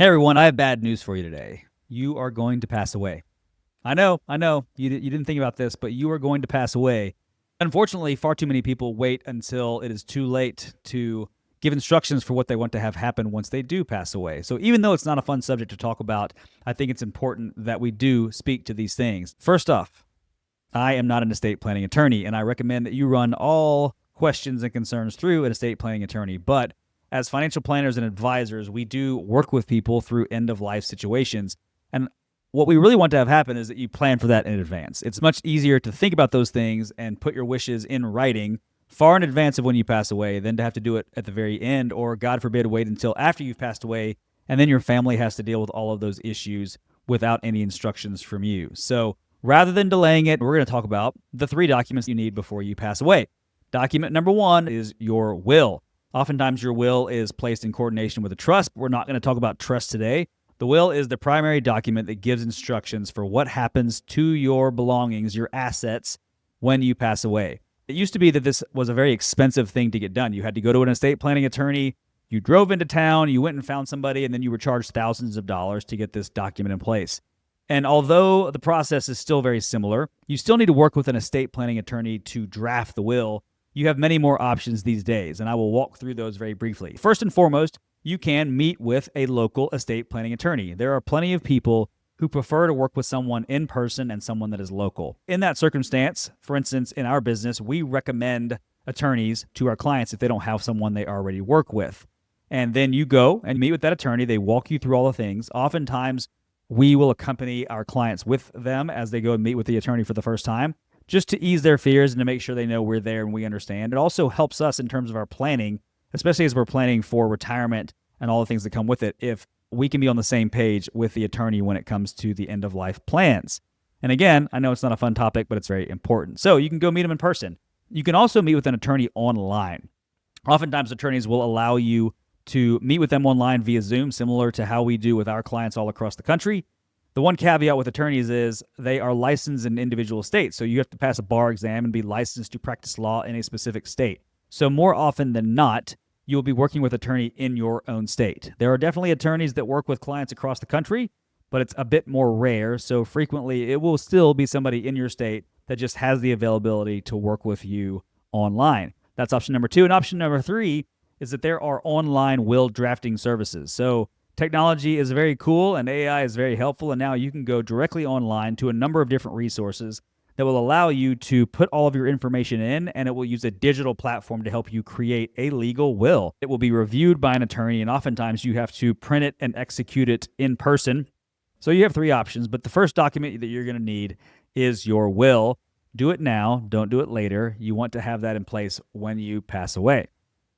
Hey everyone, I have bad news for you today. You are going to pass away. I know, you didn't think about this, but you are going to pass away. Unfortunately, far too many people wait until it is too late to give instructions for what they want to have happen once they do pass away. So even though it's not a fun subject to talk about, I think it's important that we do speak to these things. First off, I am not an estate planning attorney, and I recommend that you run all questions and concerns through an estate planning attorney. But as financial planners and advisors, we do work with people through end of life situations. And what we really want to have happen is that you plan for that in advance. It's much easier to think about those things and put your wishes in writing far in advance of when you pass away than to have to do it at the very end, or God forbid, wait until after you've passed away and then your family has to deal with all of those issues without any instructions from you. So rather than delaying it, we're going to talk about the 3 documents you need before you pass away. Document number 1 is your will. Oftentimes your will is placed in coordination with a trust. We're not going to talk about trust today. The will is the primary document that gives instructions for what happens to your belongings, your assets, when you pass away. It used to be that this was a very expensive thing to get done. You had to go to an estate planning attorney, you drove into town, you went and found somebody, and then you were charged thousands of dollars to get this document in place. And although the process is still very similar, you still need to work with an estate planning attorney to draft the will. You have many more options these days, and I will walk through those very briefly. First and foremost, you can meet with a local estate planning attorney. There are plenty of people who prefer to work with someone in person and someone that is local. In that circumstance, for instance, in our business, we recommend attorneys to our clients if they don't have someone they already work with. And then you go and meet with that attorney. They walk you through all the things. Oftentimes, we will accompany our clients with them as they go and meet with the attorney for the first time, just to ease their fears and to make sure they know we're there and we understand. It also helps us in terms of our planning, especially as we're planning for retirement and all the things that come with it, if we can be on the same page with the attorney when it comes to the end of life plans. And again, I know it's not a fun topic, but it's very important. So you can go meet them in person. You can also meet with an attorney online. Oftentimes attorneys will allow you to meet with them online via Zoom, similar to how we do with our clients all across the country. The one caveat with attorneys is they are licensed in individual states. So you have to pass a bar exam and be licensed to practice law in a specific state. So more often than not, you will be working with an attorney in your own state. There are definitely attorneys that work with clients across the country, but it's a bit more rare. So frequently it will still be somebody in your state that just has the availability to work with you online. That's option number 2. And option number 3 is that there are online will drafting services. So technology is very cool and AI is very helpful, and now you can go directly online to a number of different resources that will allow you to put all of your information in, and it will use a digital platform to help you create a legal will. It will be reviewed by an attorney, and oftentimes you have to print it and execute it in person. So you have 3 options, but the first document that you're going to need is your will. Do it now, don't do it later. You want to have that in place when you pass away.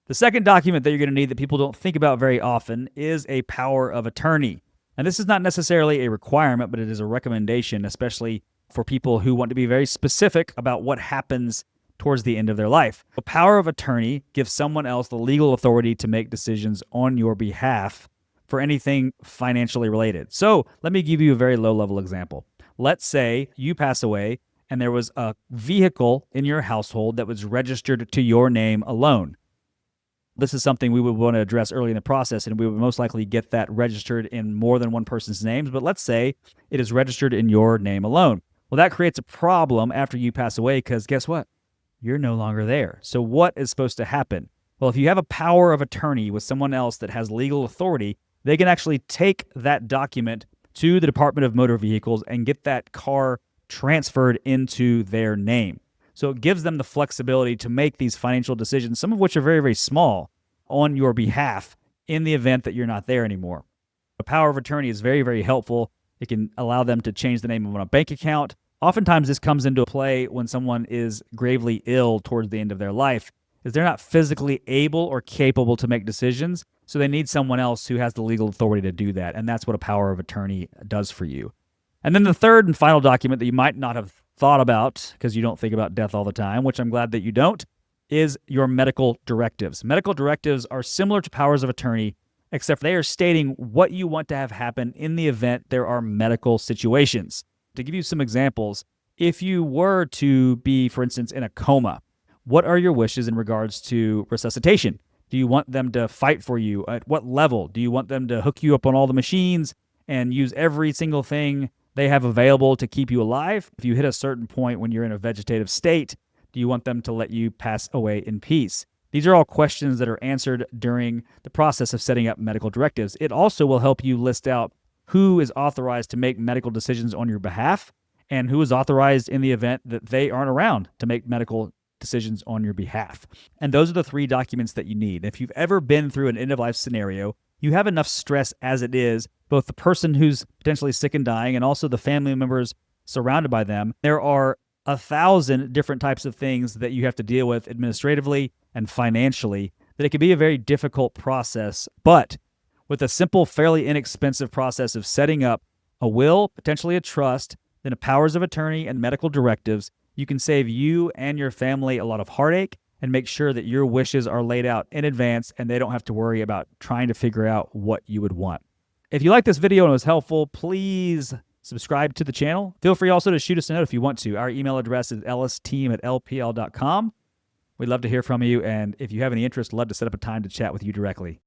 The second document that you're going to need that people don't think about very often is a power of attorney. And this is not necessarily a requirement, but it is a recommendation, especially for people who want to be very specific about what happens towards the end of their life. A power of attorney gives someone else the legal authority to make decisions on your behalf for anything financially related. So let me give you a very low-level example. Let's say you pass away and there was a vehicle in your household that was registered to your name alone. This is something we would want to address early in the process, and we would most likely get that registered in more than one person's names. But let's say it is registered in your name alone. Well, that creates a problem after you pass away because guess what? You're no longer there. So what is supposed to happen? Well, if you have a power of attorney with someone else that has legal authority, they can actually take that document to the Department of Motor Vehicles and get that car transferred into their name. So it gives them the flexibility to make these financial decisions, some of which are very, very small, on your behalf in the event that you're not there anymore. A power of attorney is very, very helpful. It can allow them to change the name of a bank account. Oftentimes this comes into play when someone is gravely ill towards the end of their life, is they're not physically able or capable to make decisions, so they need someone else who has the legal authority to do that, and that's what a power of attorney does for you. And then the third and final document that you might not have thought about, because you don't think about death all the time, which I'm glad that you don't, is your medical directives. Medical directives are similar to powers of attorney, except they are stating what you want to have happen in the event there are medical situations. To give you some examples, if you were to be, for instance, in a coma, what are your wishes in regards to resuscitation? Do you want them to fight for you? At what level? Do you want them to hook you up on all the machines and use every single thing they have available to keep you alive? If you hit a certain point when you're in a vegetative state, do you want them to let you pass away in peace? These are all questions that are answered during the process of setting up medical directives. It also will help you list out who is authorized to make medical decisions on your behalf and who is authorized in the event that they aren't around to make medical decisions on your behalf. And those are the 3 documents that you need. If you've ever been through an end-of-life scenario, you have enough stress as it is, both the person who's potentially sick and dying and also the family members surrounded by them. There are 1,000 different types of things that you have to deal with administratively and financially that it can be a very difficult process. But with a simple, fairly inexpensive process of setting up a will, potentially a trust, then a powers of attorney and medical directives, you can save you and your family a lot of heartache and make sure that your wishes are laid out in advance and they don't have to worry about trying to figure out what you would want. If you like this video and it was helpful, please subscribe to the channel. Feel free also to shoot us a note if you want to. Our email address is ellisteam@lpl.com. We'd love to hear from you, and if you have any interest, love to set up a time to chat with you directly.